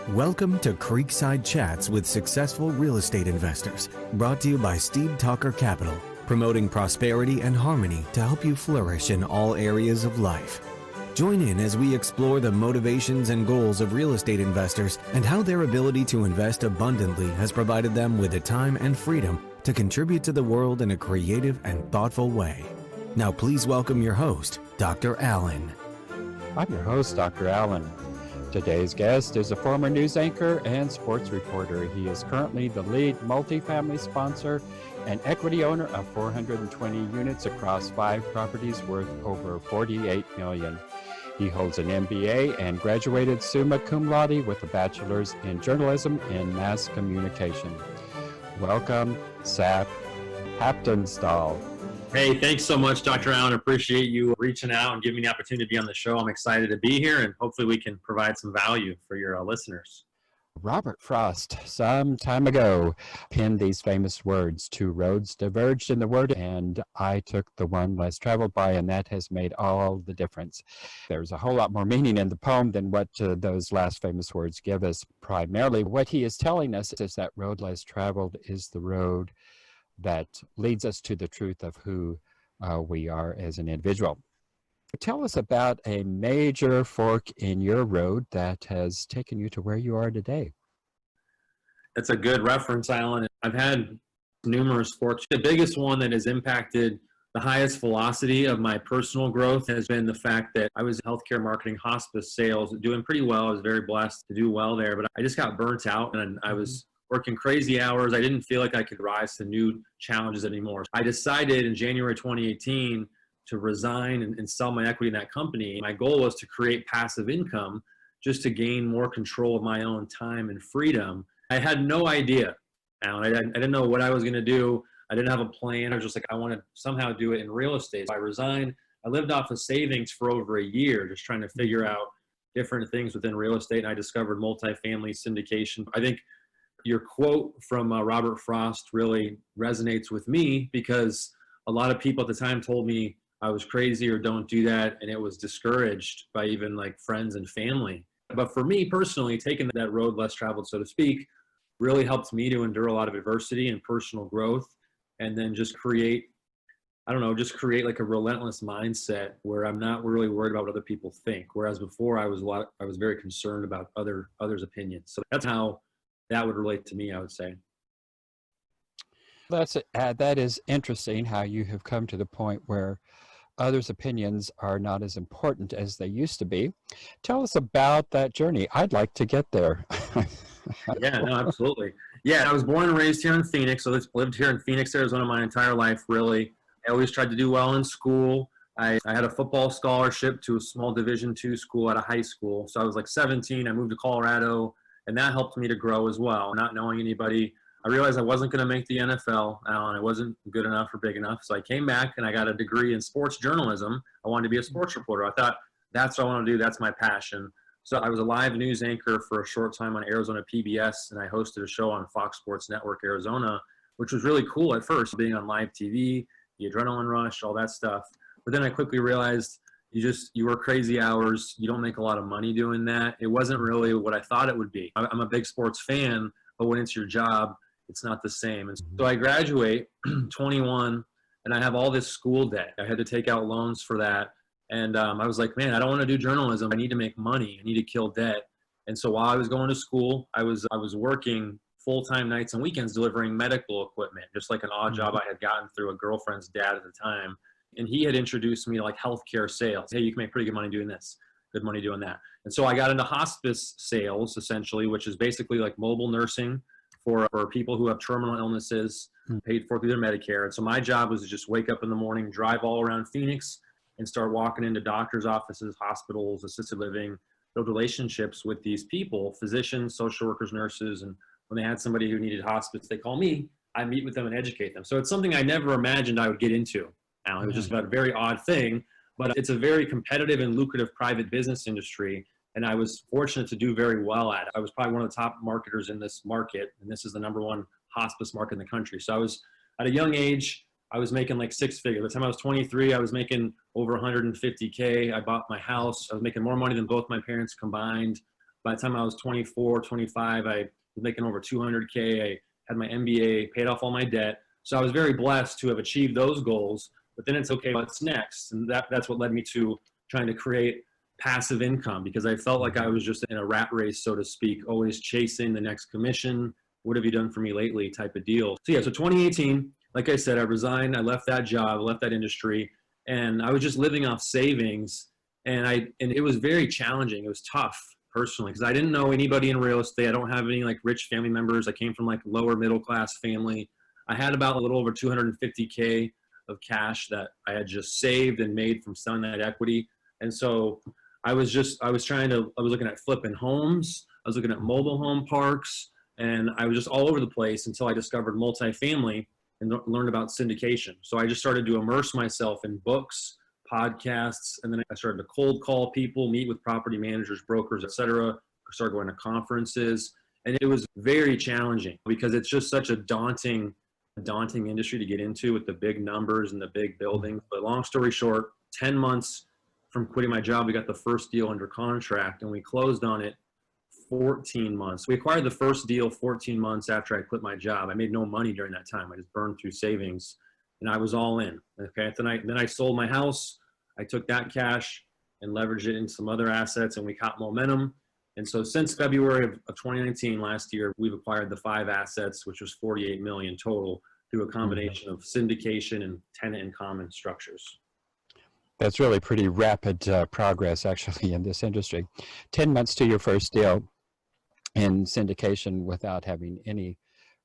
Welcome to Creekside Chats with Successful Real Estate Investors, brought to you by Steed Talker Capital, promoting prosperity and harmony to help you flourish in all areas of life. Join in as we explore the motivations and goals of real estate investors and how their ability to invest abundantly has provided them with the time and freedom to contribute to the world in a creative and thoughtful way. Now please welcome your host, Dr. Allen. I'm your host, Dr. Allen. Today's guest is a former news anchor and sports reporter. He is currently the lead multifamily sponsor and equity owner of 420 units across 5 properties worth over $48 million. He holds an MBA and graduated summa cum laude with a bachelor's in journalism and mass communication. Welcome, Sap Haptonstall. Hey, thanks so much, Dr. Allen. Appreciate you reaching out and giving me the opportunity to be on the show. I'm excited to be here, and hopefully we can provide some value for your listeners. Robert Frost, some time ago, penned these famous words: 2 roads diverged in the world, and I took the one less traveled by, and that has made all the difference. There's a whole lot more meaning in the poem than what those last famous words give us. Primarily, what he is telling us is that road less traveled is the road that leads us to the truth of who we are as an individual. Tell us about a major fork in your road that has taken you to where you are today. That's a good reference, Alan. I've had numerous forks. The biggest one that has impacted the highest velocity of my personal growth has been the fact that I was in healthcare marketing, hospice sales, doing pretty well. I was very blessed to do well there, but I just got burnt out, and I was working crazy hours. I didn't feel like I could rise to new challenges anymore. I decided in January 2018 to resign and sell my equity in that company. My goal was to create passive income just to gain more control of my own time and freedom. I had no idea, Alan. I didn't know what I was going to do. I didn't have a plan. I was just like, I want to somehow do it in real estate. So I resigned. I lived off of savings for over a year, just trying to figure out different things within real estate. And I discovered multifamily syndication. I think your quote from Robert Frost really resonates with me, because a lot of people at the time told me I was crazy or don't do that, and it was discouraged by even like friends and family. But for me personally, taking that road less traveled, so to speak, really helped me to endure a lot of adversity and personal growth, and then just create like a relentless mindset where I'm not really worried about what other people think. Whereas before I was very concerned about others' opinions. So that's how that would relate to me, I would say. That is interesting how you have come to the point where others' opinions are not as important as they used to be. Tell us about that journey. I'd like to get there. Yeah, no, absolutely. Yeah, I was born and raised here in Phoenix, so I lived here in Phoenix, Arizona my entire life, really. I always tried to do well in school. I had a football scholarship to a small Division II school at a high school. So I was like 17. I moved to Colorado, and that helped me to grow as well. Not knowing anybody, I realized I wasn't going to make the NFL, and I wasn't good enough or big enough. So I came back and I got a degree in sports journalism. I wanted to be a sports reporter. I thought, that's what I want to do. That's my passion. So I was a live news anchor for a short time on Arizona PBS, and I hosted a show on Fox Sports Network Arizona, which was really cool at first, being on live TV, the adrenaline rush, all that stuff. But then I quickly realized you work crazy hours. You don't make a lot of money doing that. It wasn't really what I thought it would be. I'm a big sports fan, but when it's your job, it's not the same. And so I graduate 21, and I have all this school debt. I had to take out loans for that. And I was like, man, I don't want to do journalism. I need to make money. I need to kill debt. And so while I was going to school, I was working full-time nights and weekends delivering medical equipment, just like an odd job I had gotten through a girlfriend's dad at the time. And he had introduced me to like healthcare sales. Hey, you can make pretty good money doing this, good money doing that. And so I got into hospice sales, essentially, which is basically like mobile nursing for people who have terminal illnesses paid for through their Medicare. And so my job was to just wake up in the morning, drive all around Phoenix, and start walking into doctors' offices, hospitals, assisted living, build relationships with these people, physicians, social workers, nurses. And when they had somebody who needed hospice, they call me. I meet with them and educate them. So it's something I never imagined I would get into. It was just about a very odd thing, but it's a very competitive and lucrative private business industry. And I was fortunate to do very well at it. I was probably one of the top marketers in this market, and this is the #1 hospice market in the country. So I was, at a young age, I was making like 6 figures. By the time I was 23, I was making over 150K. I bought my house. I was making more money than both my parents combined. By the time I was 24, 25, I was making over 200K. I had my MBA, paid off all my debt. So I was very blessed to have achieved those goals. But then it's okay, what's next? And that's what led me to trying to create passive income, because I felt like I was just in a rat race, so to speak, always chasing the next commission. What have you done for me lately type of deal. So 2018, like I said, I resigned. I left that job, left that industry, and I was just living off savings. And it was very challenging. It was tough personally, because I didn't know anybody in real estate. I don't have any like rich family members. I came from like lower middle class family. I had about a little over 250K of cash that I had just saved and made from selling that equity. And so I was looking at flipping homes. I was looking at mobile home parks, and I was just all over the place until I discovered multifamily and learned about syndication. So I just started to immerse myself in books, podcasts, and then I started to cold call people, meet with property managers, brokers, etc. Started going to conferences, and it was very challenging because it's just such a daunting industry to get into with the big numbers and the big buildings. But long story short, 10 months from quitting my job, we got the first deal under contract, and we closed on it 14 months. We acquired the first deal 14 months after I quit my job. I made no money during that time. I just burned through savings, and I was all in. Okay, then I sold my house. I took that cash and leveraged it into some other assets, and we caught momentum. And so since February of 2019, last year, we've acquired the 5 assets, which was 48 million total, through a combination of syndication and tenant in common structures. That's really pretty rapid progress, actually, in this industry. 10 months to your first deal in syndication without having any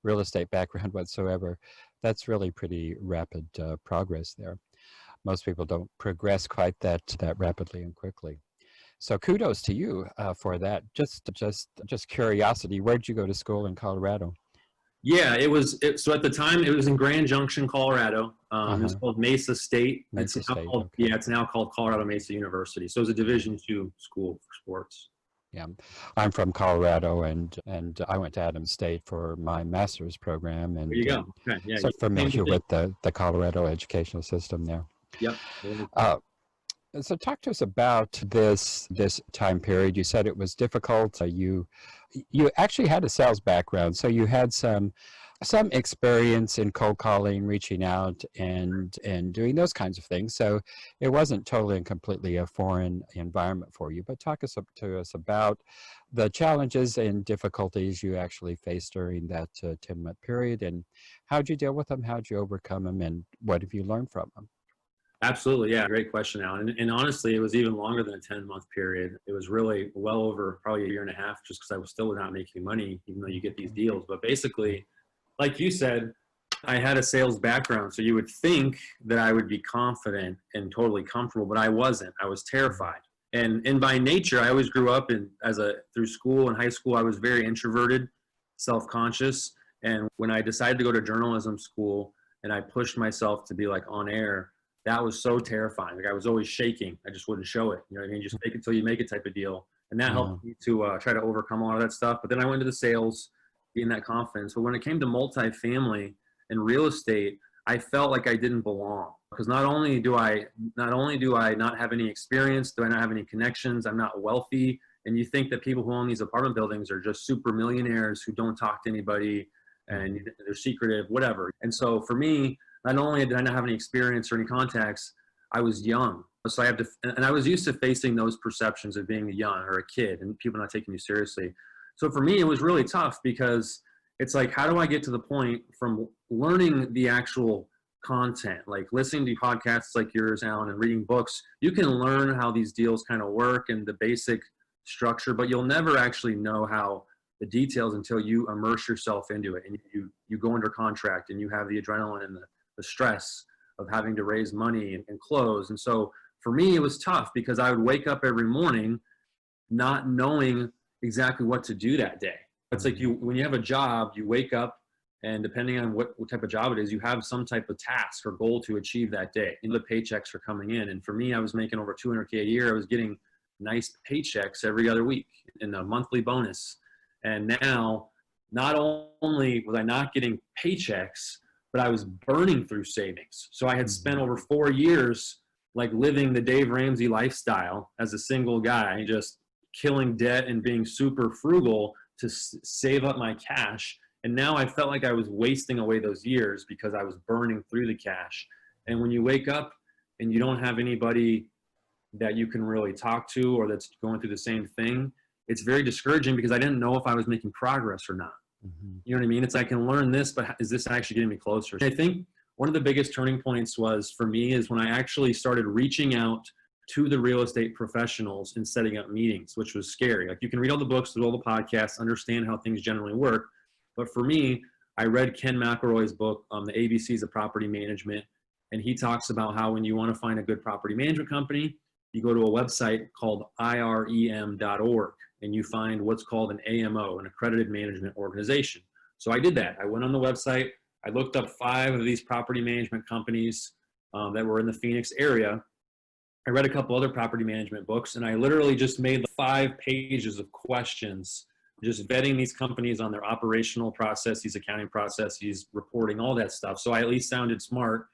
real estate background whatsoever. That's really pretty rapid progress there. Most people don't progress quite that rapidly and quickly. So kudos to you for that. Just curiosity, where'd you go to school in Colorado? Yeah, so at the time it was in Grand Junction, Colorado. It was called Mesa State. Mesa State, okay. Yeah, it's now called Colorado Mesa University. So it was a Division II school for sports. Yeah, I'm from Colorado, and I went to Adams State for my master's program. And there you go. Okay. Yeah, so familiar with the Colorado educational system there. Yep. So talk to us about this time period. You said it was difficult. You actually had a sales background, so you had some experience in cold calling, reaching out, and doing those kinds of things. So it wasn't totally and completely a foreign environment for you. But talk to us about the challenges and difficulties you actually faced during that 10-month period, and how'd you deal with them? How'd you overcome them, and what have you learned from them? Absolutely. Yeah. Great question, Alan. And honestly, it was even longer than a 10-month period. It was really well over probably a year and a half, just because I was still not making money, even though you get these deals. But basically, like you said, I had a sales background. So you would think that I would be confident and totally comfortable, but I wasn't. I was terrified. And by nature, I always grew up through school and high school, I was very introverted, self-conscious. And when I decided to go to journalism school and I pushed myself to be like on air, that was so terrifying. Like I was always shaking. I just wouldn't show it. You know what I mean? Just fake it till you make it type of deal. And that helped me to try to overcome a lot of that stuff. But then I went to the sales, being that confidence. But when it came to multifamily and real estate, I felt like I didn't belong, because not only do I not have any experience, do I not have any connections, I'm not wealthy. And you think that people who own these apartment buildings are just super millionaires who don't talk to anybody and they're secretive, whatever. And so for me, not only did I not have any experience or any contacts, I was young. So I was used to facing those perceptions of being young or a kid and people not taking you seriously. So for me, it was really tough, because it's like, how do I get to the point from learning the actual content, like listening to podcasts like yours, Alan, and reading books? You can learn how these deals kind of work and the basic structure, but you'll never actually know how the details until you immerse yourself into it and you go under contract and you have the adrenaline and the stress of having to raise money and close. And so for me, it was tough, because I would wake up every morning not knowing exactly what to do that day. It's like when you have a job, you wake up, and depending on what type of job it is, you have some type of task or goal to achieve that day. And the paychecks are coming in. And for me, I was making over 200K a year. I was getting nice paychecks every other week and a monthly bonus. And now, not only was I not getting paychecks, but I was burning through savings. So I had spent over 4 years like living the Dave Ramsey lifestyle as a single guy, just killing debt and being super frugal to save up my cash. And now I felt like I was wasting away those years because I was burning through the cash. And when you wake up and you don't have anybody that you can really talk to or that's going through the same thing, it's very discouraging because I didn't know if I was making progress or not. Mm-hmm. You know what I mean? It's I can learn this, but is this actually getting me closer? I think one of the biggest turning points was for me is when I actually started reaching out to the real estate professionals and setting up meetings, which was scary. Like you can read all the books, do all the podcasts, understand how things generally work. But for me, I read Ken McElroy's book, The ABCs of Property Management. And he talks about how when you want to find a good property management company, you go to a website called irem.org and you find what's called an AMO, an accredited management organization. So I did that. I went on the website. I looked up 5 of these property management companies that were in the Phoenix area. I read a couple other property management books, and I literally just made 5 pages of questions, just vetting these companies on their operational processes, accounting processes, reporting, all that stuff. So I at least sounded smart.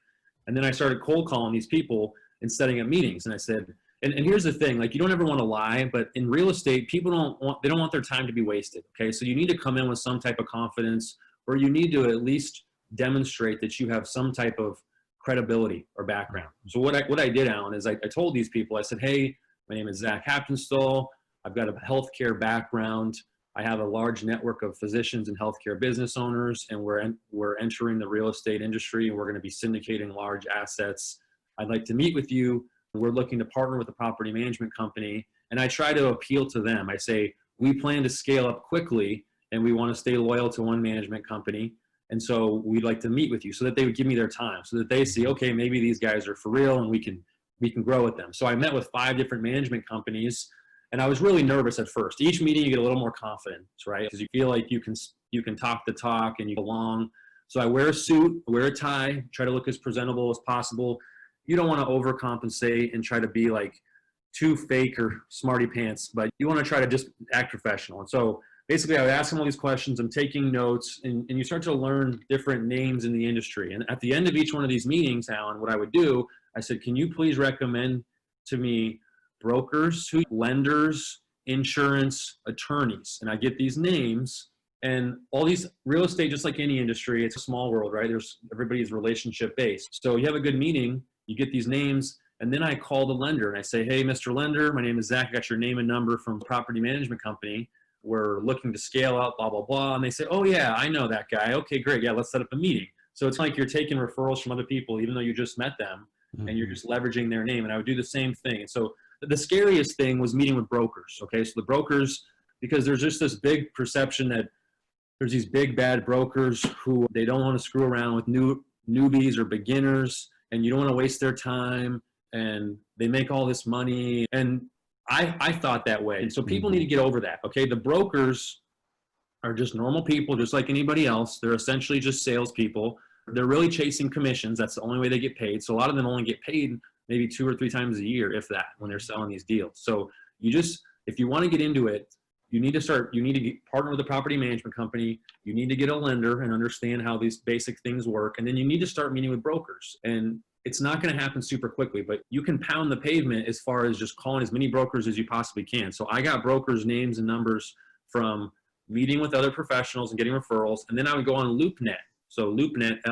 And then I started cold calling these people and setting up meetings. And I said, and here's the thing, like you don't ever want to lie, but in real estate, people don't want their time to be wasted. Okay. So you need to come in with some type of confidence, or you need to at least demonstrate that you have some type of credibility or background. So what I did, Alan, is I told these people, I said, hey, my name is Zach Haptonstall. I've got a healthcare background. I have a large network of physicians and healthcare business owners, and we're entering the real estate industry, and we're going to be syndicating large assets. I'd like to meet with you. We're looking to partner with a property management company. And I try to appeal to them. I say, we plan to scale up quickly and we want to stay loyal to one management company. And so we'd like to meet with you, so that they would give me their time, so that they see, okay, maybe these guys are for real and we can grow with them. So I met with 5 different management companies, and I was really nervous at first. Each meeting you get a little more confidence, right? Because you feel like you can talk the talk and you belong. So I wear a suit, wear a tie, try to look as presentable as possible. You don't want to overcompensate and try to be like too fake or smarty pants, but you want to try to just act professional. And so basically I would ask them all these questions. I'm taking notes, and you start to learn different names in the industry. And at the end of each one of these meetings, Alan, what I would do, I said, can you please recommend to me brokers, lenders, insurance, attorneys? And I get these names, and all these real estate, just like any industry, it's a small world, right? Everybody's relationship based. So you have a good meeting, you get these names, and then I call the lender and I say, hey, Mr. Lender, my name is Zach. I got your name and number from property management company. We're looking to scale out, blah, blah, blah. And they say, oh yeah, I know that guy. Okay, great. Yeah, let's set up a meeting. So it's like you're taking referrals from other people, even though you just met them, and you're just leveraging their name. And I would do the same thing. And so the scariest thing was meeting with brokers. Okay, so the brokers, because there's just this big perception that there's these big bad brokers who they don't want to screw around with newbies or beginners, and you don't want to waste their time, and they make all this money. And I thought that way. And so people need to get over that. Okay, the brokers are just normal people, just like anybody else. They're essentially just salespeople. They're really chasing commissions. That's the only way they get paid. So a lot of them only get paid maybe 2 or 3 times a year, if that, when they're selling these deals. So if you want to get into it, you need to partner with a property management company. You need to get a lender and understand how these basic things work. And then you need to start meeting with brokers. And it's not going to happen super quickly, but you can pound the pavement as far as just calling as many brokers as you possibly can. So I got brokers' names and numbers from meeting with other professionals and getting referrals. And then I would go on LoopNet. So LoopNet,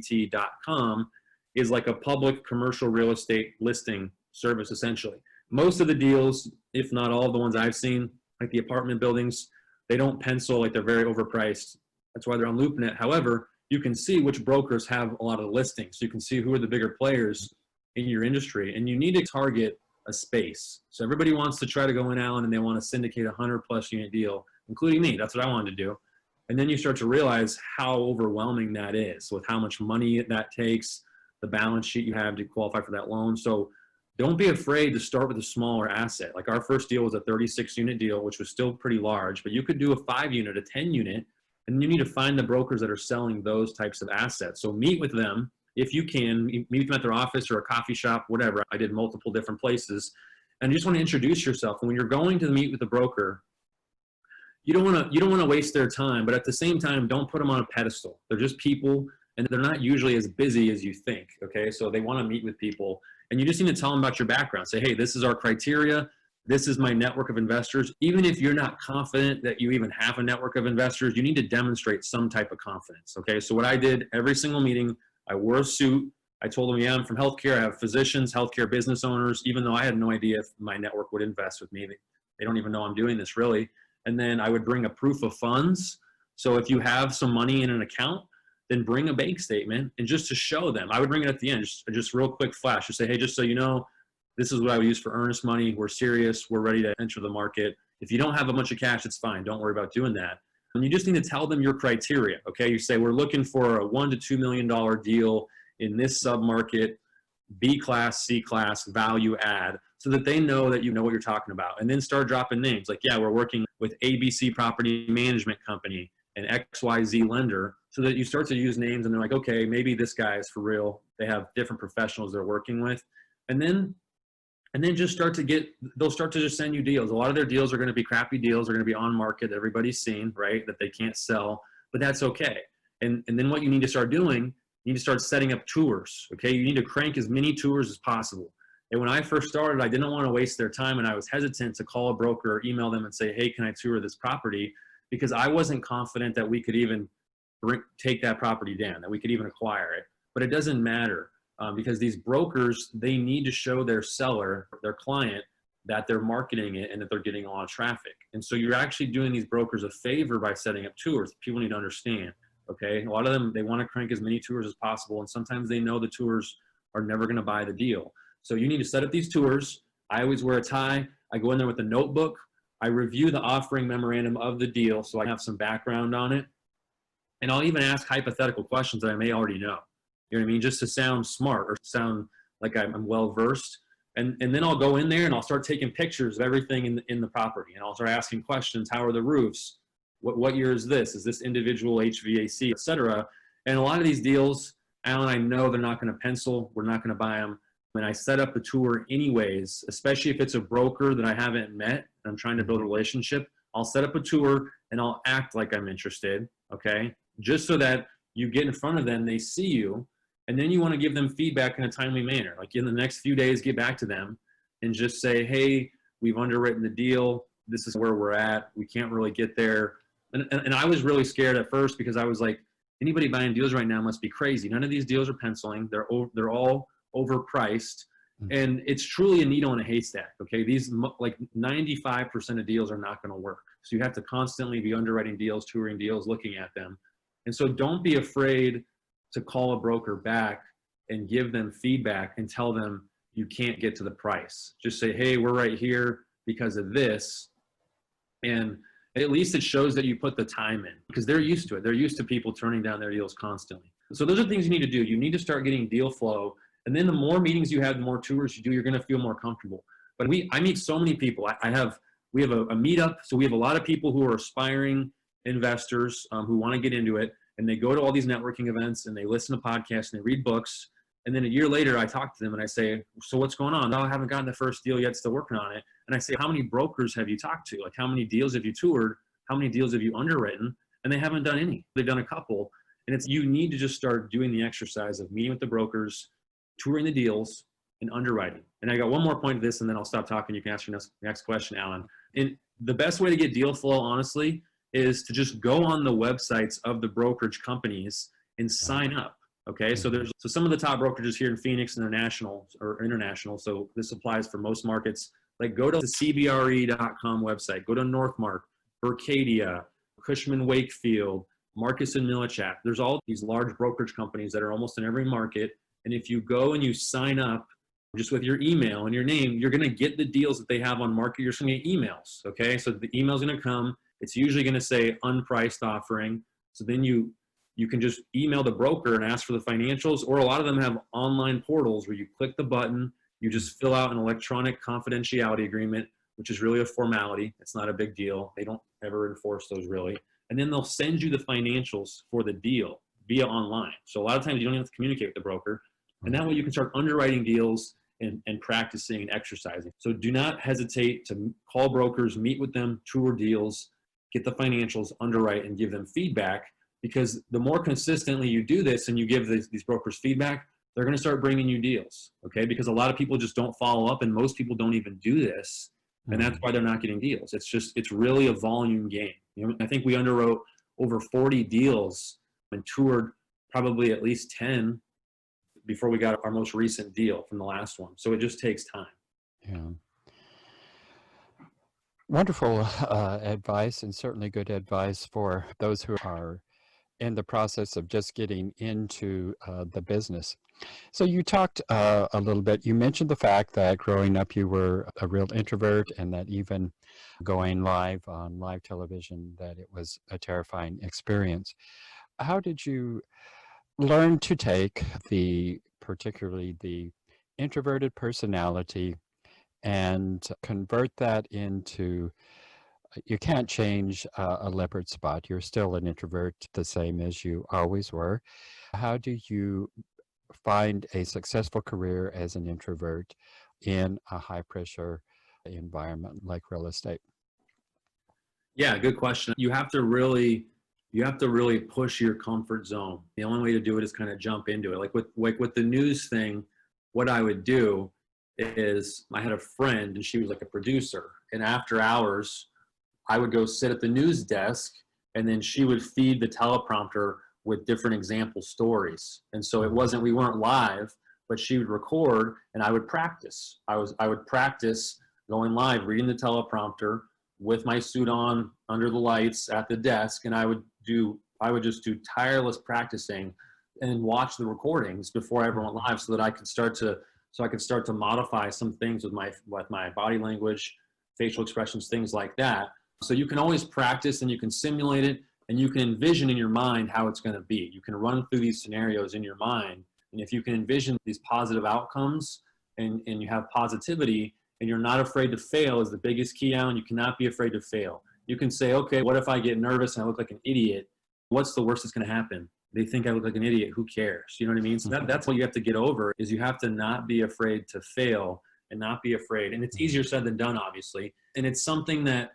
LOOPNET.com, is like a public commercial real estate listing service, essentially. Most of the deals, if not all of the ones I've seen, like the apartment buildings, they don't pencil, like they're very overpriced. That's why they're on LoopNet. However, you can see which brokers have a lot of the listings. So you can see who are the bigger players in your industry, and you need to target a space. So everybody wants to try to go in, Alan, and they want to syndicate a 100+ unit deal, including me. That's what I wanted to do. And then you start to realize how overwhelming that is with how much money that takes, the balance sheet you have to qualify for that loan. So don't be afraid to start with a smaller asset. Like our first deal was a 36 unit deal, which was still pretty large, but you could do a 5 unit, a 10 unit, and you need to find the brokers that are selling those types of assets. So meet with them if you can. Meet with them at their office or a coffee shop, whatever. I did multiple different places. And you just want to introduce yourself. And when you're going to meet with the broker, you don't want to waste their time, but at the same time, don't put them on a pedestal. They're just people, and they're not usually as busy as you think. Okay, so they want to meet with people, and you just need to tell them about your background. Say, hey, this is our criteria. this is my network of investors. Even if you're not confident that you even have a network of investors, you need to demonstrate some type of confidence. Okay. So what I did every single meeting, I wore a suit. I told them, yeah, I'm from healthcare. I have physicians, healthcare business owners, even though I had no idea if my network would invest with me. They don't even know I'm doing this really. And then I would bring a proof of funds. So if you have some money in an account, then bring a bank statement, and just to show them, I would bring it at the end, just real quick flash, just say, hey, just so you know, this is what I would use for earnest money. We're serious. We're ready to enter the market. If you don't have a bunch of cash, it's fine. Don't worry about doing that. And you just need to tell them your criteria. Okay. You say, we're looking for a $1 to $2 million deal in this sub-market, B class, C class, value add, so that they know that you know what you're talking about. And then start dropping names. Like, yeah, we're working with ABC Property Management Company and XYZ lender, so that you start to use names and they're like, okay, maybe this guy is for real. They have different professionals they're working with. And then just they'll start to just send you deals. A lot of their deals are going to be crappy deals. They're going to be on market. Everybody's seen, right, that they can't sell, but that's okay. And then what you need to start doing, you need to start setting up tours. Okay. You need to crank as many tours as possible. And when I first started, I didn't want to waste their time, and I was hesitant to call a broker or email them and say, hey, can I tour this property? Because I wasn't confident that we could even take that property down, that we could even acquire it. But it doesn't matter, because these brokers, they need to show their seller, their client, that they're marketing it and that they're getting a lot of traffic. And so you're actually doing these brokers a favor by setting up tours. People need to understand, okay? A lot of them, they want to crank as many tours as possible, and sometimes they know the tours are never going to buy the deal. So you need to set up these tours. I always wear a tie. I go in there with a notebook. I review the offering memorandum of the deal so I have some background on it. And I'll even ask hypothetical questions that I may already know. You know what I mean? Just to sound smart or sound like I'm well-versed. And then I'll go in there and I'll start taking pictures of everything in the property. And I'll start asking questions. How are the roofs? What year is this? Is this individual HVAC, et cetera? And a lot of these deals, Alan, I know they're not going to pencil. We're not going to buy them. And I set up the tour anyways, especially if it's a broker that I haven't met and I'm trying to build a relationship. I'll set up a tour and I'll act like I'm interested, okay? Just so that you get in front of them, they see you, and then you want to give them feedback in a timely manner. Like in the next few days, get back to them and just say, hey, we've underwritten the deal. This is where we're at. We can't really get there. And I was really scared at first because I was like, anybody buying deals right now must be crazy. None of these deals are penciling. They're all overpriced, and it's truly a needle in a haystack. Okay. These like 95% of deals are not going to work. So you have to constantly be underwriting deals, touring deals, looking at them. And so don't be afraid to call a broker back and give them feedback and tell them you can't get to the price. Just say, hey, we're right here because of this. And at least it shows that you put the time in, because they're used to it. They're used to people turning down their deals constantly. So those are things you need to do. You need to start getting deal flow. And then the more meetings you have, the more tours you do, you're going to feel more comfortable. But I meet so many people. We have a meetup. So we have a lot of people who are aspiring investors who want to get into it. And they go to all these networking events and they listen to podcasts and they read books. And then a year later, I talk to them and I say, so what's going on? No, I haven't gotten the first deal yet, still working on it. And I say, how many brokers have you talked to? Like, how many deals have you toured? How many deals have you underwritten? And they haven't done any. They've done a couple. And you need to just start doing the exercise of meeting with the brokers, touring the deals, and underwriting. And I got one more point to this, and then I'll stop talking. You can ask your next question, Alan. And the best way to get deal flow, honestly, is to just go on the websites of the brokerage companies and sign up. Okay, so some of the top brokerages here in Phoenix, and they're national or international. So this applies for most markets. Like, go to the CBRE.com website, go to Northmark, Berkadia, Cushman Wakefield, Marcus and Millichap. There's all these large brokerage companies that are almost in every market. And if you go and you sign up just with your email and your name, you're going to get the deals that they have on market. You're going to get emails. Okay, so the email's going to come. It's usually going to say unpriced offering. So then you can just email the broker and ask for the financials, or a lot of them have online portals where you click the button, you just fill out an electronic confidentiality agreement, which is really a formality. It's not a big deal. They don't ever enforce those really. And then they'll send you the financials for the deal via online. So a lot of times you don't have to communicate with the broker. And that way you can start underwriting deals and practicing and exercising. So do not hesitate to call brokers, meet with them, tour deals, get the financials, underwrite, and give them feedback. Because the more consistently you do this and you give these brokers feedback, they're going to start bringing you deals, okay? Because a lot of people just don't follow up, and most people don't even do this. And that's why they're not getting deals. It's really a volume game. I think we underwrote over 40 deals and toured probably at least 10 before we got our most recent deal from the last one. So it just takes time. Yeah. Wonderful advice, and certainly good advice for those who are in the process of just getting into the business. So you talked a little bit, you mentioned the fact that growing up you were a real introvert, and that even going live on live television, that it was a terrifying experience. How did you learn to take particularly the introverted personality and convert that into, you can't change a leopard spot. You're still an introvert the same as you always were. How do you find a successful career as an introvert in a high pressure environment like real estate? Yeah, good question. You have to really push your comfort zone. The only way to do it is kind of jump into it. Like with the news thing, what I would do is I had a friend and she was like a producer, and after hours I would go sit at the news desk, and then she would feed the teleprompter with different example stories. And so we weren't live, but she would record and I would practice. I would practice going live, reading the teleprompter with my suit on under the lights at the desk, and I would just do tireless practicing and watch the recordings before I ever went live, so that I could start to modify some things with my body language, facial expressions, things like that. So you can always practice and you can simulate it, and you can envision in your mind how it's going to be. You can run through these scenarios in your mind, and if you can envision these positive outcomes and you have positivity and you're not afraid to fail is the biggest key, Alan. You cannot be afraid to fail. You can say, okay, what if I get nervous and I look like an idiot? What's the worst that's going to happen? They think I look like an idiot. Who cares? You know what I mean? So that's what you have to get over, is you have to not be afraid to fail and not be afraid. And it's easier said than done, obviously. And it's something that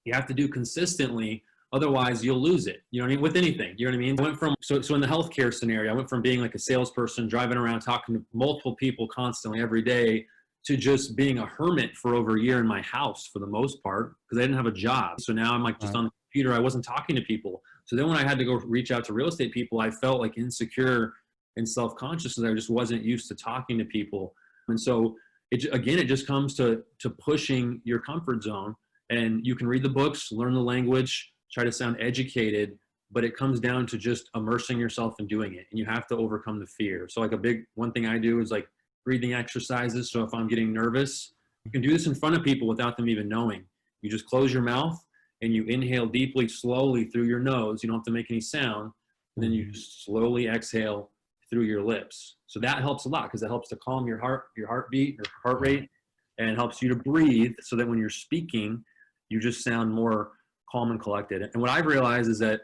you have to do consistently. Otherwise you'll lose it. You know what I mean? With anything, you know what I mean? I went from, so in the healthcare scenario, I went from being like a salesperson, driving around, talking to multiple people constantly every day, to just being a hermit for over a year in my house for the most part, because I didn't have a job. So now I'm like just on the computer. I wasn't talking to people. So then when I had to go reach out to real estate people, I felt like insecure and self-conscious, because I just wasn't used to talking to people. And so it just comes to pushing your comfort zone. And you can read the books, learn the language, try to sound educated, but it comes down to just immersing yourself and doing it. And you have to overcome the fear. So like one thing I do is like breathing exercises. So if I'm getting nervous, you can do this in front of people without them even knowing. You just close your mouth and you inhale deeply, slowly through your nose. You don't have to make any sound. And then you slowly exhale through your lips. So that helps a lot, because it helps to calm your heartbeat, your heart rate, and it helps you to breathe, so that when you're speaking, you just sound more calm and collected. And what I've realized is that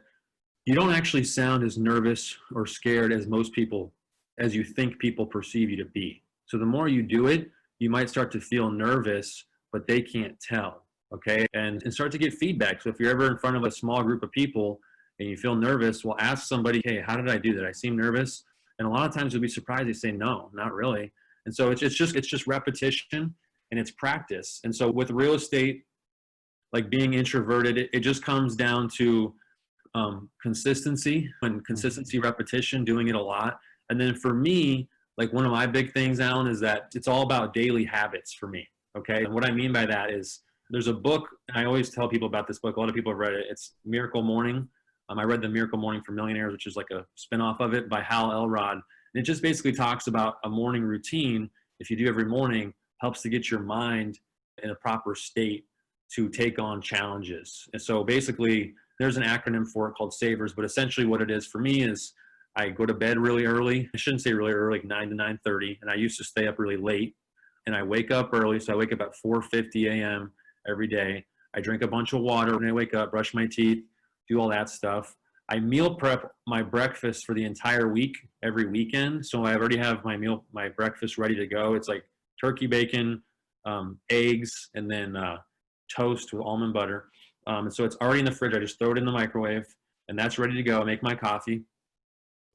you don't actually sound as nervous or scared as you think people perceive you to be. So the more you do it, you might start to feel nervous, but they can't tell, okay? And start to get feedback. So if you're ever in front of a small group of people and you feel nervous, well, ask somebody, hey, how did I do that? I seem nervous. And a lot of times you'll be surprised. They say, no, not really. And so it's just repetition and it's practice. And so with real estate, like being introverted, it just comes down to consistency, repetition, doing it a lot. And then for me, like one of my big things, Alan, is that it's all about daily habits for me. Okay. And what I mean by that is there's a book, and I always tell people about this book. A lot of people have read it. It's Miracle Morning. I read The Miracle Morning for Millionaires, which is like a spinoff of it by Hal Elrod. And it just basically talks about a morning routine. If you do every morning, helps to get your mind in a proper state to take on challenges. And so basically there's an acronym for it called SAVERS, but essentially what it is for me is I go to bed really early. I shouldn't say really early, like 9 to 9:30. And I used to stay up really late, and I wake up early. So I wake up at 4:50 a.m. every day. I drink a bunch of water when I wake up, brush my teeth, do all that stuff. I meal prep my breakfast for the entire week, every weekend. So I already have my breakfast ready to go. It's like turkey bacon, eggs, and then toast with almond butter. And so it's already in the fridge. I just throw it in the microwave, and that's ready to go. I make my coffee.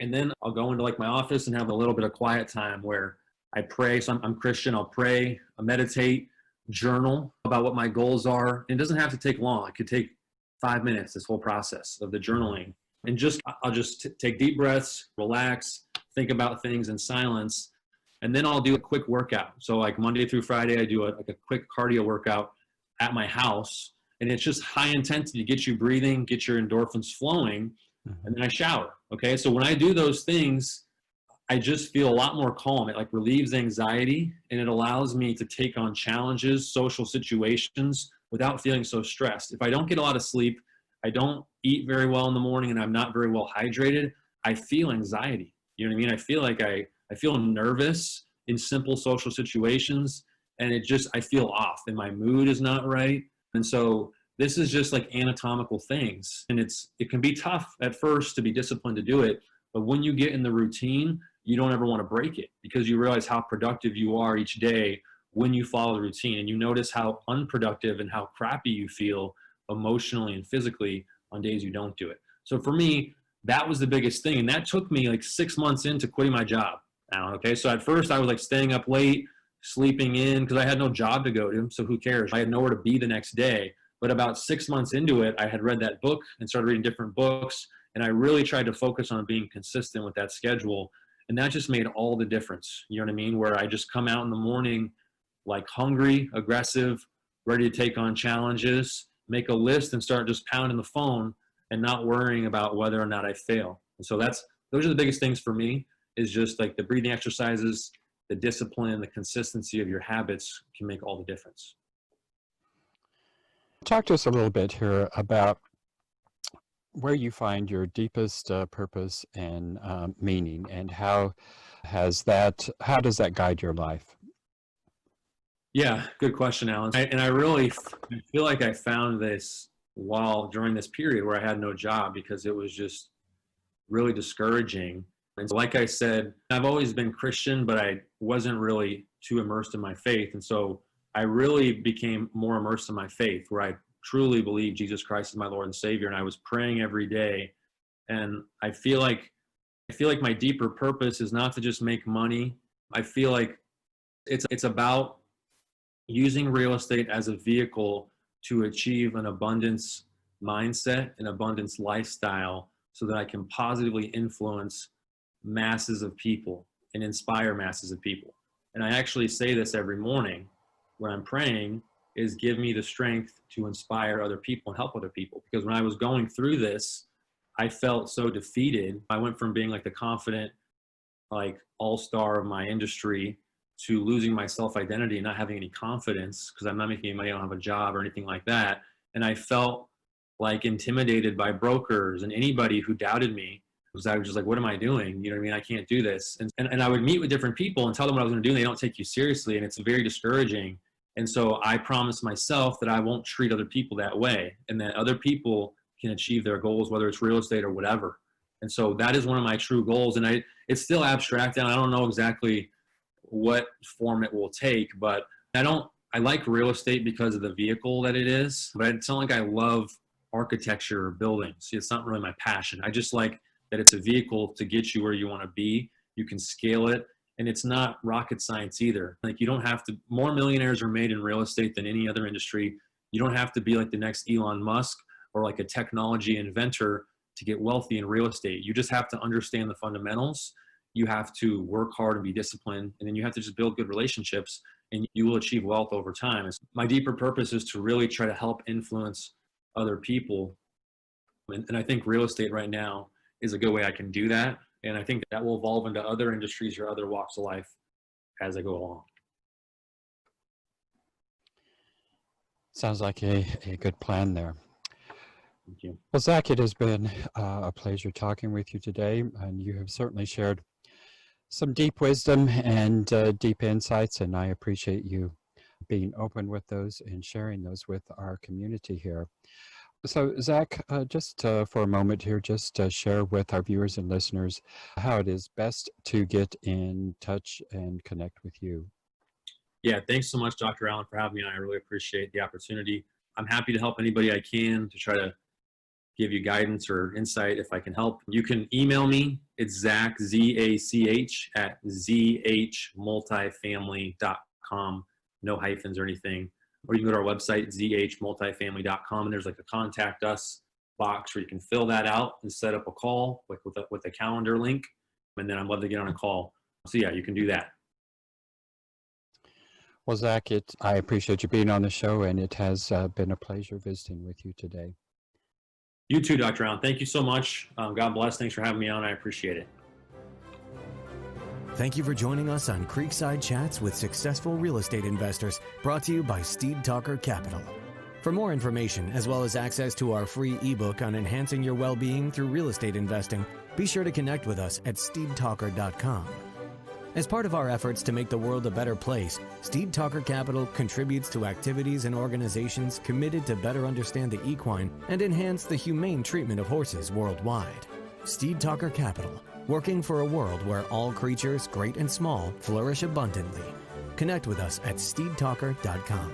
And then I'll go into like my office and have a little bit of quiet time where I pray. So I'm Christian. I'll pray, I'll meditate, journal. about what my goals are. It doesn't have to take long. It could take 5 minutes, this whole process of the journaling. And I'll just take deep breaths, relax, think about things in silence. And then I'll do a quick workout. So like Monday through Friday, I do a quick cardio workout at my house. And it's just high intensity to get you breathing, get your endorphins flowing. And then I shower. Okay. So when I do those things, I just feel a lot more calm. It like relieves anxiety, and it allows me to take on challenges, social situations without feeling so stressed. If I don't get a lot of sleep, I don't eat very well in the morning, and I'm not very well hydrated, I feel anxiety. You know what I mean? I feel like I feel nervous in simple social situations, and I feel off, and my mood is not right. And so this is just like anatomical things. And it can be tough at first to be disciplined to do it, but when you get in the routine, you don't ever want to break it, because you realize how productive you are each day when you follow the routine, and you notice how unproductive and how crappy you feel emotionally and physically on days you don't do it. So for me, that was the biggest thing. And that took me like 6 months into quitting my job, Alan. Okay. So at first I was like staying up late, sleeping in, because I had no job to go to. So who cares? I had nowhere to be the next day. But about 6 months into it, I had read that book and started reading different books. And I really tried to focus on being consistent with that schedule. And that just made all the difference. You know what I mean? Where I just come out in the morning, like hungry, aggressive, ready to take on challenges, make a list and start just pounding the phone and not worrying about whether or not I fail. And so those are the biggest things for me, is just like the breathing exercises, the discipline, the consistency of your habits can make all the difference. Talk to us a little bit here about where you find your deepest purpose and meaning, and how does that guide your life? Yeah, good question, Alan. I really feel like I found this during this period where I had no job, because it was just really discouraging. And so, like I said, I've always been Christian, but I wasn't really too immersed in my faith. And so I really became more immersed in my faith, where I truly believe Jesus Christ is my Lord and Savior. And I was praying every day. And I feel like my deeper purpose is not to just make money. I feel like it's about using real estate as a vehicle to achieve an abundance mindset, an abundance lifestyle, so that I can positively influence masses of people and inspire masses of people. And I actually say this every morning when I'm praying, is give me the strength to inspire other people and help other people. Because when I was going through this, I felt so defeated. I went from being like the confident, like all-star of my industry, to losing my self-identity and not having any confidence, because I'm not making any money, I don't have a job or anything like that. And I felt like intimidated by brokers and anybody who doubted me, because I was just like, what am I doing? You know what I mean? I can't do this. And I would meet with different people and tell them what I was going to do, and they don't take you seriously, and it's very discouraging. And so I promised myself that I won't treat other people that way, and that other people can achieve their goals, whether it's real estate or whatever. And so that is one of my true goals. And it's still abstract, and I don't know exactly what form it will take, but I like real estate because of the vehicle that it is, but it's not like I love architecture or buildings. It's not really my passion. I just like that it's a vehicle to get you where you want to be. You can scale it, and it's not rocket science either. Like, you don't have to, more millionaires are made in real estate than any other industry. You don't have to be like the next Elon Musk or like a technology inventor to get wealthy in real estate. You just have to understand the fundamentals. You have to work hard and be disciplined, and then you have to just build good relationships, and you will achieve wealth over time. My deeper purpose is to really try to help influence other people. And I think real estate right now is a good way I can do that. And I think that will evolve into other industries or other walks of life as I go along. Sounds like a good plan there. Thank you. Well, Zach, it has been a pleasure talking with you today, and you have certainly shared some deep wisdom and deep insights, and I appreciate you being open with those and sharing those with our community here. So, Zach, just for a moment here, just share with our viewers and listeners how it is best to get in touch and connect with you. Yeah, thanks so much, Dr. Allen, for having me. I really appreciate the opportunity. I'm happy to help anybody I can to try to give you guidance or insight if I can help. You can email me. It's Zach, Z-A-C-H, at zhmultifamily.com. No hyphens or anything. or you can go to our website, zhmultifamily.com, and there's like a contact us box where you can fill that out and set up a call like with a calendar link. And then I'd love to get on a call. So yeah, you can do that. Well, Zach, I appreciate you being on the show, and it has been a pleasure visiting with you today. You too, Dr. Allen. Thank you so much. God bless. Thanks for having me on. I appreciate it. Thank you for joining us on Creekside Chats with Successful Real Estate Investors, brought to you by Steed Talker Capital. For more information, as well as access to our free ebook on enhancing your well-being through real estate investing, be sure to connect with us at steedtalker.com. As part of our efforts to make the world a better place, Steed Talker Capital contributes to activities and organizations committed to better understand the equine and enhance the humane treatment of horses worldwide. Steed Talker Capital, working for a world where all creatures, great and small, flourish abundantly. Connect with us at steedtalker.com.